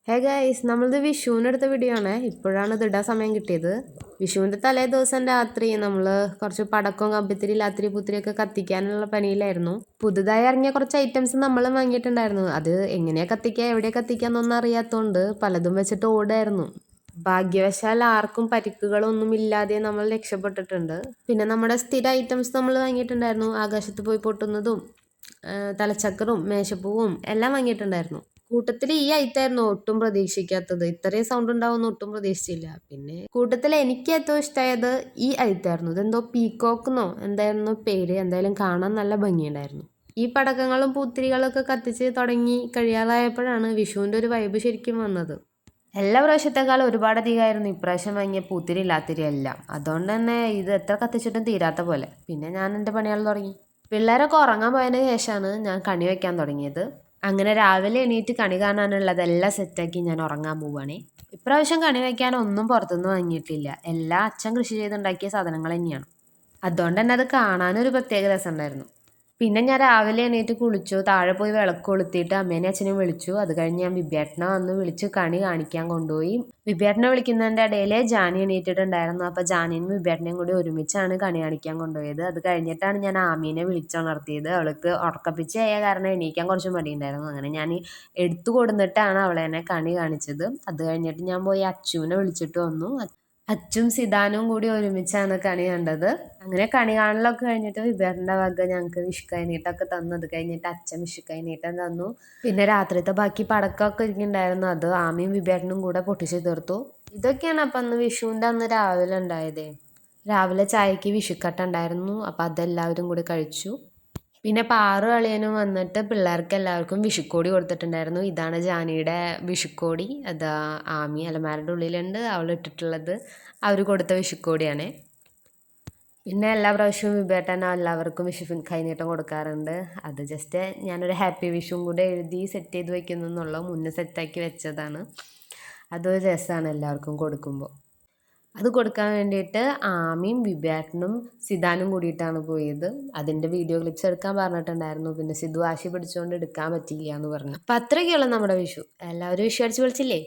Hey guys, നമ്മളിത് വിഷുവിനെടുത്ത video ആണ്. ഇപ്പോഴാണ് ഇത് ഇടാൻ സമയം കിട്ടിയത്. വിഷുവിൻ്റെ തലേ ദിവസം രാത്രി നമ്മൾ കുറച്ച് പടക്കവും കമ്പിത്തിരി ലാത്തിരി പുത്തിരിയൊക്കെ കത്തിക്കാനുള്ള പണിയിലായിരുന്നു. പുതുതായി ഇറങ്ങിയ കുറച്ച് ഐറ്റംസ് നമ്മൾ വാങ്ങിയിട്ടുണ്ടായിരുന്നു. അത് എങ്ങനെയാണ് കത്തിക്കുക, എവിടെയാണ് കത്തിക്കാന്നൊന്നും അറിയാത്തതുകൊണ്ട് പലതും വെച്ചിട്ട് ഓടായിരുന്നു. ഭാഗ്യവശാൽ ആർക്കും പരിക്കുകളൊന്നും ഇല്ലാതെ നമ്മൾ രക്ഷപ്പെട്ടിട്ടുണ്ട്. പിന്നെ നമ്മുടെ സ്ഥിര ഐറ്റംസ് നമ്മൾ വാങ്ങിയിട്ടുണ്ടായിരുന്നു. ആകാശത്ത് പോയി പൊട്ടുന്നതും തലച്ചക്കറും മേശപ്പൂവും എല്ലാം വാങ്ങിയിട്ടുണ്ടായിരുന്നു. കൂട്ടത്തിൽ ഈ ഐറ്റായിരുന്നു ഒട്ടും പ്രതീക്ഷിക്കാത്തത്. ഇത്രയും സൗണ്ട് ഉണ്ടാവുമെന്ന് ഒട്ടും പ്രതീക്ഷിച്ചില്ല. പിന്നെ കൂട്ടത്തിൽ എനിക്ക് ഏറ്റവും ഇഷ്ടമായത് ഈ ഐറ്റായിരുന്നു. ഇതെന്തോ പീക്കോക്കെന്നോ എന്തായിരുന്നു പേര്. എന്തായാലും കാണാൻ നല്ല ഭംഗിയുണ്ടായിരുന്നു. ഈ പടക്കങ്ങളും പൂത്തിരികളൊക്കെ കത്തിച്ച് തുടങ്ങി കഴിയാറായപ്പോഴാണ് വിഷുവിൻ്റെ ഒരു വൈബ് ശരിക്കും വന്നത്. എല്ലാ പ്രാവശ്യത്തെക്കാളും ഒരുപാടധികമായിരുന്നു ഇപ്രാവശ്യം വാങ്ങിയ പൂത്തിരി ഇല്ലാത്തിരി എല്ലാം. അതുകൊണ്ട് തന്നെ ഇത് എത്ര കത്തിച്ചിട്ടും തീരാത്ത പോലെ. പിന്നെ ഞാൻ എൻ്റെ പണികൾ തുടങ്ങി. പിള്ളേരൊക്കെ ഉറങ്ങാൻ പോയതിന് ശേഷമാണ് ഞാൻ കണി വയ്ക്കാൻ തുടങ്ങിയത്. അങ്ങനെ രാവിലെ എണീറ്റ് കണി കാണാനുള്ളതെല്ലാം സെറ്റാക്കി ഞാൻ ഉറങ്ങാൻ പോവുകയാണ്. ഇപ്രാവശ്യം കണി വയ്ക്കാൻ ഒന്നും പുറത്തുനിന്ന് വാങ്ങിയിട്ടില്ല. എല്ലാം അച്ഛൻ കൃഷി ചെയ്തുണ്ടാക്കിയ സാധനങ്ങൾ തന്നെയാണ്. അതുകൊണ്ട് തന്നെ അത് കാണാനൊരു പ്രത്യേക രസമുണ്ടായിരുന്നു. പിന്നെ ഞാൻ രാവിലെ എണീറ്റ് കുളിച്ചു, താഴെ പോയി വിളക്ക് കൊളുത്തിയിട്ട് അമ്മേനെ അച്ഛനെയും വിളിച്ചു. അത് കഴിഞ്ഞ് ഞാൻ വിബ്യേട്ടനെ വന്ന് വിളിച്ച് കണി കാണിക്കാൻ കൊണ്ടുപോയി. വിബ്യേട്ടനെ വിളിക്കുന്നതിൻ്റെ ഇടയിൽ ജാനി എണീറ്റിട്ടുണ്ടായിരുന്നു. അപ്പോൾ ജാനിയും വിബ്യേട്ടനെയും കൂടി ഒരുമിച്ചാണ് കണി കാണിക്കാൻ കൊണ്ടുപോയത്. അത് കഴിഞ്ഞിട്ടാണ് ഞാൻ ആമീനെ വിളിച്ചുണർത്തിയത്. അവൾക്ക് ഉറക്കപ്പിച്ച് ആയ കാരണം എണീക്കാൻ കുറച്ച് മടിയുണ്ടായിരുന്നു. അങ്ങനെ ഞാൻ എടുത്തു കൊടുത്തിട്ടാണ് അവളെന്നെ കണി കാണിച്ചത്. അത് കഴിഞ്ഞിട്ട് ഞാൻ പോയി അച്ചുവിനെ വിളിച്ചിട്ട് വന്നു. അച്ചും സിതാനും കൂടി ഒരുമിച്ചാണ് കണി കണ്ടത്. അങ്ങനെ കണി കാണലൊക്കെ കഴിഞ്ഞിട്ട് വിബേറിൻ്റെ വക ഞങ്ങൾക്ക് വിഷുക്കൈ നീട്ടമൊക്കെ തന്നു. അത് കഴിഞ്ഞിട്ട് അച്ഛൻ വിഷുക്കൈ നീട്ടം തന്നു. പിന്നെ രാത്രിത്തെ ബാക്കി പടക്കമൊക്കെ ഇരിക്കുന്നുണ്ടായിരുന്നു. അത് ആമയും വിബേറിനും കൂടെ പൊട്ടിച്ച് തീർത്തു. ഇതൊക്കെയാണ് അപ്പം അന്ന് വിഷുവിൻ്റെ അന്ന് രാവിലെ ഉണ്ടായത്. രാവിലെ ചായക്ക് വിഷുക്കട്ട ഉണ്ടായിരുന്നു. അപ്പം അതെല്ലാവരും കൂടി കഴിച്ചു. പിന്നെ പാറു അളിയനും വന്നിട്ട് പിള്ളേർക്ക് എല്ലാവർക്കും വിഷുക്കോടി കൊടുത്തിട്ടുണ്ടായിരുന്നു. ഇതാണ് ജാനിയുടെ വിഷുക്കോടി. അത് ആമി അലമാരയുടെ ഉള്ളിലുണ്ട്. അവൾ ഇട്ടിട്ടുള്ളത് അവർ കൊടുത്ത വിഷുക്കോടിയാണ്. പിന്നെ എല്ലാ പ്രാവശ്യവും വിബേട്ടൻ എല്ലാവർക്കും വിഷു കൈനീട്ടം കൊടുക്കാറുണ്ട്. അത് ജസ്റ്റ് ഞാനൊരു ഹാപ്പി വിഷുവും കൂടെ എഴുതി സെറ്റ് ചെയ്ത് വയ്ക്കുന്നു എന്നുള്ളത് മുന്നേ സെറ്റാക്കി വെച്ചതാണ്. അതൊരു രസമാണ് എല്ലാവർക്കും കൊടുക്കുമ്പോൾ. അത് കൊടുക്കാൻ വേണ്ടിയിട്ട് ആമിയും വിബേട്ടനും സിതാനും കൂടിയിട്ടാണ് പോയത്. അതിൻ്റെ വീഡിയോ ക്ലിപ്സ് എടുക്കാൻ പറഞ്ഞിട്ടുണ്ടായിരുന്നു. പിന്നെ സിധു വാശി പിടിച്ചുകൊണ്ട് എടുക്കാൻ പറ്റിയില്ല എന്ന് പറഞ്ഞു. അപ്പം അത്രയൊക്കെയുള്ളൂ നമ്മുടെ വിഷു. എല്ലാവരും വിഷു അടിച്ച് വിളിച്ചില്ലേ?